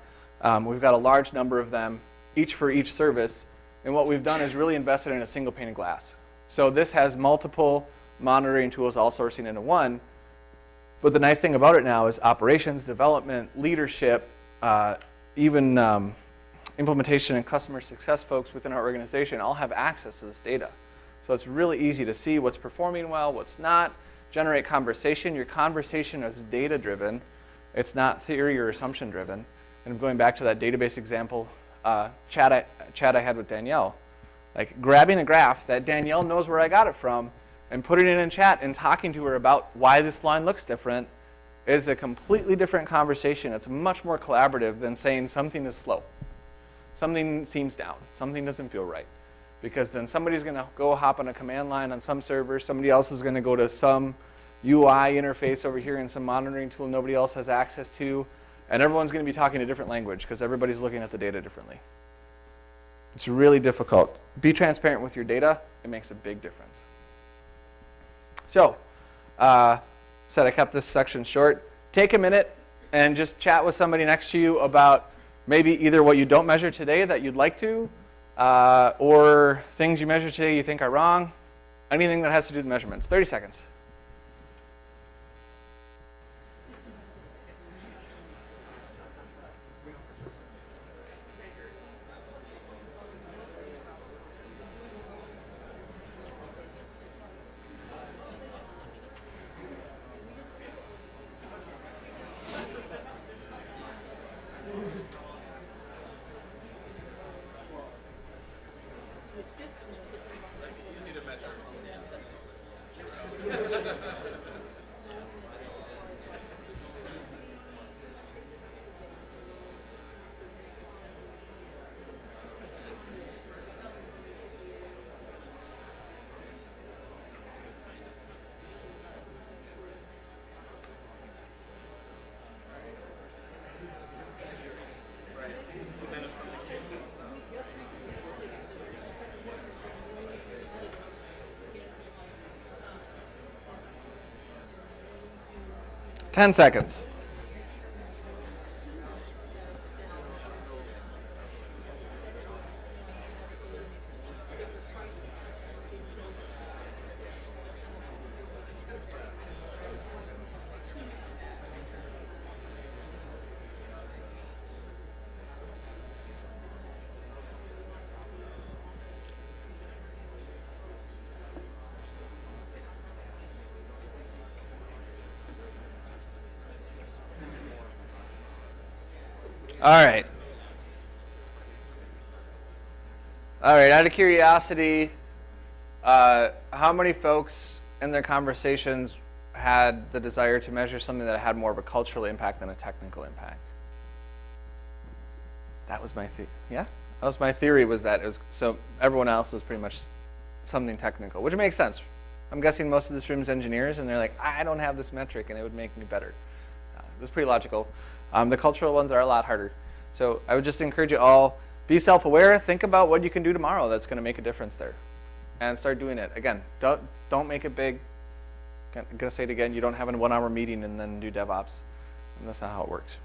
We've got a large number of them, each for each service. And what we've done is really invested in a single pane of glass. So this has multiple monitoring tools all sourcing into one. But the nice thing about it now is operations, development, leadership, even implementation and customer success folks within our organization all have access to this data. So it's really easy to see what's performing well, what's not, generate conversation. Your conversation is data-driven. It's not theory or assumption-driven. And going back to that database example, chat I had with Danielle, like grabbing a graph that Danielle knows where I got it from and putting it in chat and talking to her about why this line looks different is a completely different conversation. It's much more collaborative than saying something is slow, something seems down, something doesn't feel right. Because then somebody's going to go hop on a command line on some server, somebody else is going to go to some UI interface over here in some monitoring tool nobody else has access to, and everyone's going to be talking a different language because everybody's looking at the data differently. It's really difficult. Be transparent with your data. It makes a big difference. So, said I kept this section short. Take a minute and just chat with somebody next to you about maybe either what you don't measure today that you'd like to, or things you measure today you think are wrong. Anything that has to do with measurements. 30 seconds. Ten seconds. All right. Out of curiosity, how many folks in their conversations had the desire to measure something that had more of a cultural impact than a technical impact? That was my theory. Yeah, that was my theory. Was that it was so everyone else was pretty much something technical, which makes sense. I'm guessing most of this room's engineers, and they're like, I don't have this metric, and it would make me better. That's pretty logical. The cultural ones are a lot harder. So I would just encourage you all, be self-aware, think about what you can do tomorrow that's going to make a difference there, and start doing it. Again, don't make it big. I'm going to say it again, you don't have a 1-hour meeting and then do DevOps. And that's not how it works.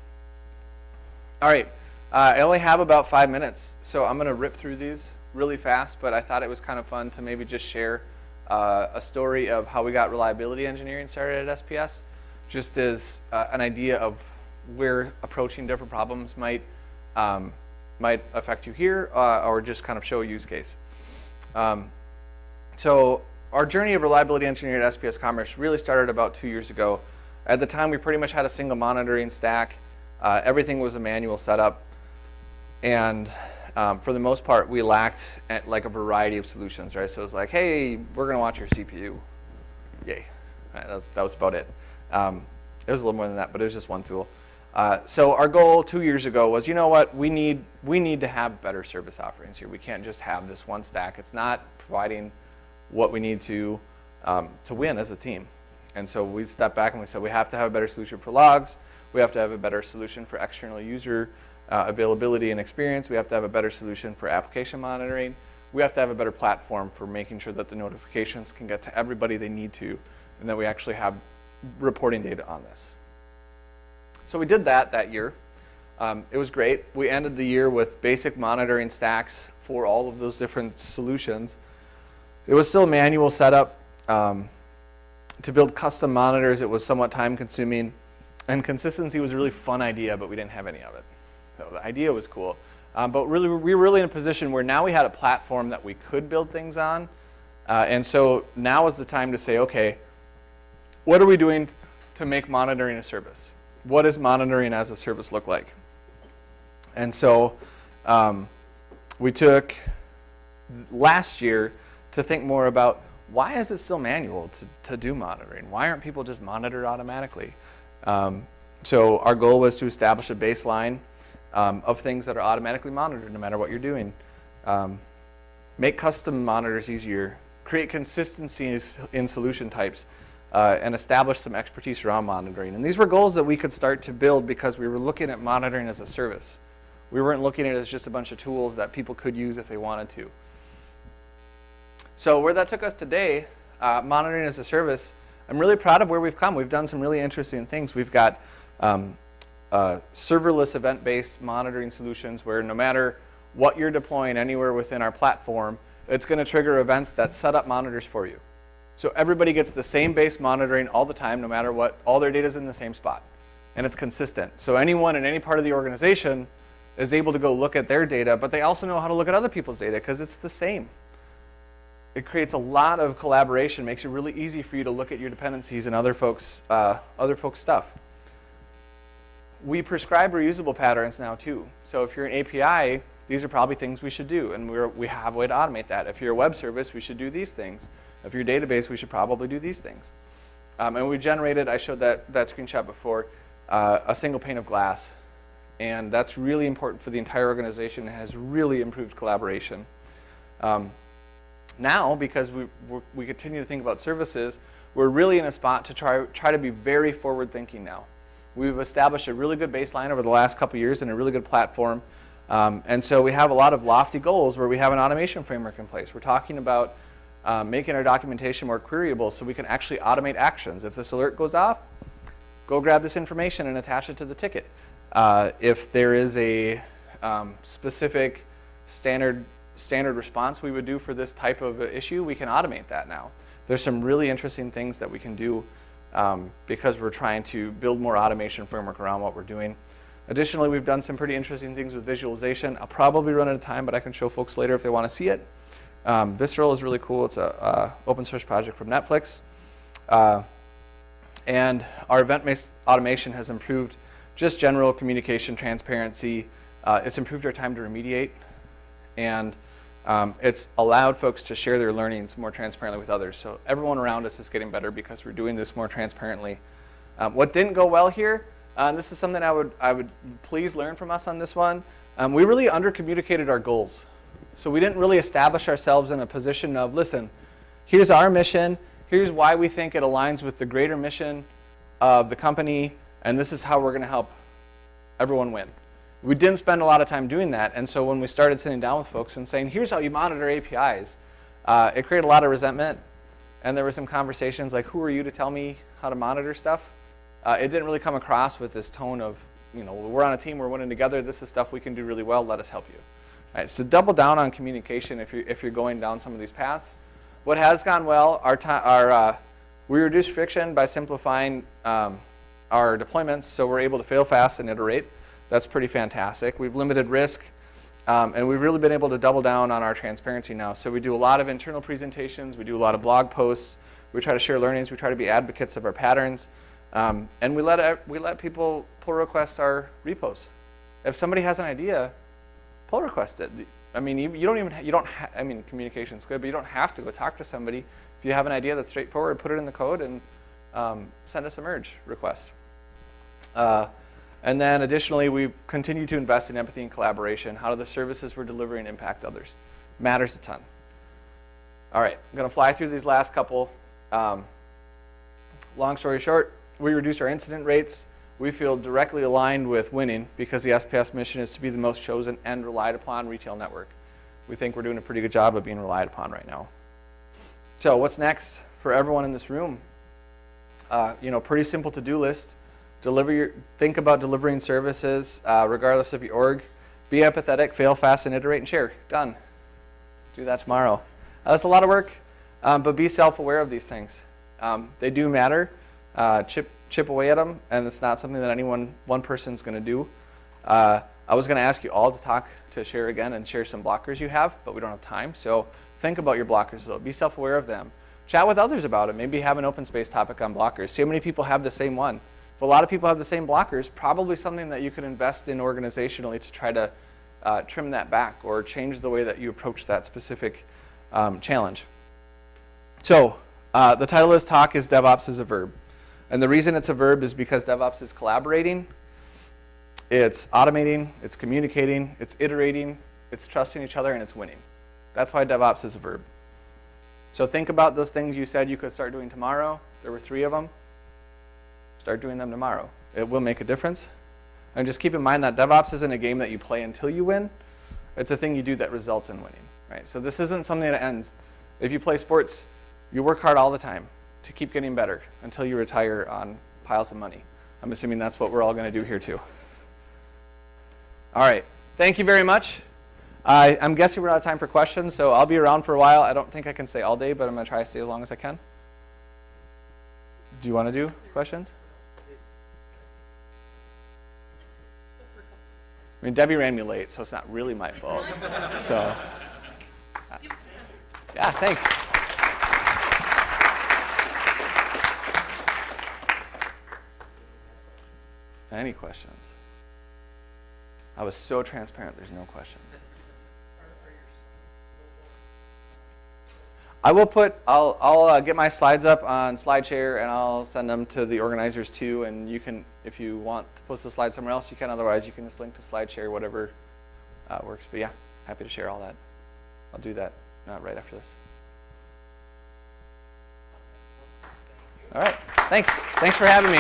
All right, I only have about 5 minutes, so I'm going to rip through these really fast, but I thought it was kind of fun to maybe just share a story of how we got reliability engineering started at SPS, just as an idea of where approaching different problems might affect you here, or just kind of show a use case. So our journey of reliability engineering at SPS Commerce really started about 2 years ago. At the time, we pretty much had a single monitoring stack. Everything was a manual setup, and for the most part, we lacked like a variety of solutions, right? So it was like, hey, we're going to watch your CPU. Yay. Right, that was about it. It was a little more than that, but it was just one tool. So our goal 2 years ago was, you know what, we need to have better service offerings here. We can't just have this one stack. It's not providing what we need to win as a team. And so we stepped back and we said we have to have a better solution for logs. We have to have a better solution for external user availability and experience. We have to have a better solution for application monitoring. We have to have a better platform for making sure that the notifications can get to everybody they need to, and that we actually have reporting data on this. So we did that year. It was great. We ended the year with basic monitoring stacks for all of those different solutions. It was still a manual setup. To build custom monitors, it was somewhat time consuming, and consistency was a really fun idea, but we didn't have any of it. So the idea was cool. But really, we were really in a position where now we had a platform that we could build things on. And so now is the time to say, okay, what are we doing to make monitoring a service? What does monitoring as a service look like? And so we took last year to think more about, why is it still manual to do monitoring? Why aren't people just monitored automatically? So our goal was to establish a baseline of things that are automatically monitored no matter what you're doing. Make custom monitors easier, create consistencies in solution types, and establish some expertise around monitoring. And these were goals that we could start to build because we were looking at monitoring as a service. We weren't looking at it as just a bunch of tools that people could use if they wanted to. So where that took us today, monitoring as a service, I'm really proud of where we've come. We've done some really interesting things. We've got serverless event-based monitoring solutions where no matter what you're deploying anywhere within our platform, it's going to trigger events that set up monitors for you. So everybody gets the same base monitoring all the time, no matter what. All their data is in the same spot, and it's consistent. So anyone in any part of the organization is able to go look at their data, but they also know how to look at other people's data because it's the same. It creates a lot of collaboration, makes it really easy for you to look at your dependencies and other folks' stuff. We prescribe reusable patterns now too. So if you're an API, these are probably things we should do, and we have a way to automate that. If you're a web service, we should do these things. If you're a database, we should probably do these things. And we generated, I showed that screenshot before, a single pane of glass. And that's really important for the entire organization. It has really improved collaboration. Now, because we continue to think about services, we're really in a spot to try to be very forward-thinking now. We've established a really good baseline over the last couple years and a really good platform. And so we have a lot of lofty goals where we have an automation framework in place. We're talking about making our documentation more queryable so we can actually automate actions. If this alert goes off, go grab this information and attach it to the ticket. If there is a specific standard response we would do for this type of issue, we can automate that now. There's some really interesting things that we can do because we're trying to build more automation framework around what we're doing. Additionally, we've done some pretty interesting things with visualization. I'll probably run out of time, but I can show folks later if they want to see it. Visceral is really cool. It's an open source project from Netflix. And our event-based automation has improved just general communication transparency. It's improved our time to remediate. And it's allowed folks to share their learnings more transparently with others. So everyone around us is getting better because we're doing this more transparently. What didn't go well here, and this is something I would please learn from us on this one, we really under-communicated our goals. So we didn't really establish ourselves in a position of, listen, here's our mission, here's why we think it aligns with the greater mission of the company, and this is how we're going to help everyone win. We didn't spend a lot of time doing that, and so when we started sitting down with folks and saying, here's how you monitor APIs, it created a lot of resentment, and there were some conversations like, who are you to tell me how to monitor stuff? It didn't really come across with this tone of, you know, we're on a team, we're winning together, this is stuff we can do really well, let us help you. All right, so double down on communication if you're going down some of these paths. What has gone well, we reduced friction by simplifying our our deployments, so we're able to fail fast and iterate. That's pretty fantastic. We've limited risk, and we've really been able to double down on our transparency now. So we do a lot of internal presentations, we do a lot of blog posts, we try to share learnings, we try to be advocates of our patterns, and we let people pull request our repos. If somebody has an idea, pull request it. I mean, I mean, communication's good, but you don't have to go talk to somebody. If you have an idea that's straightforward, put it in the code and send us a merge request. And then additionally, we continue to invest in empathy and collaboration. How do the services we're delivering impact others? Matters a ton. All right, I'm going to fly through these last couple. Long story short, we reduced our incident rates. We feel directly aligned with winning because the SPS mission is to be the most chosen and relied upon retail network. We think we're doing a pretty good job of being relied upon right now. So what's next for everyone in this room? Pretty simple to-do list. Think about delivering services regardless of your org. Be empathetic, fail fast, and iterate and share. Done. Do that tomorrow. That's a lot of work, but be self-aware of these things. They do matter. Chip away at them, and it's not something that one person's going to do. I was going to ask you all to share again and share some blockers you have, but we don't have time. So think about your blockers, though. Be self-aware of them. Chat with others about it. Maybe have an open space topic on blockers. See how many people have the same one. If a lot of people have the same blockers, probably something that you could invest in organizationally to try to trim that back or change the way that you approach that specific challenge. So the title of this talk is DevOps is a Verb. And the reason it's a verb is because DevOps is collaborating, it's automating, it's communicating, it's iterating, it's trusting each other, and it's winning. That's why DevOps is a verb. So think about those things you said you could start doing tomorrow. There were 3 of them. Start doing them tomorrow. It will make a difference. And just keep in mind that DevOps isn't a game that you play until you win. It's a thing you do that results in winning. Right? So this isn't something that ends. If you play sports, you work hard all the time to keep getting better until you retire on piles of money. I'm assuming that's what we're all going to do here too. All right, thank you very much. I'm guessing we're out of time for questions, so I'll be around for a while. I don't think I can stay all day, but I'm going to try to stay as long as I can. Do you want to do questions? I mean, Debbie ran me late, so it's not really my fault. So, yeah, thanks. Any questions? I was so transparent, there's no questions. I'll get my slides up on SlideShare and I'll send them to the organizers too, and you can, if you want to post the slides somewhere else, you can. Otherwise, you can just link to SlideShare, whatever works. But yeah, happy to share all that. I'll do that right after this. All right, thanks for having me.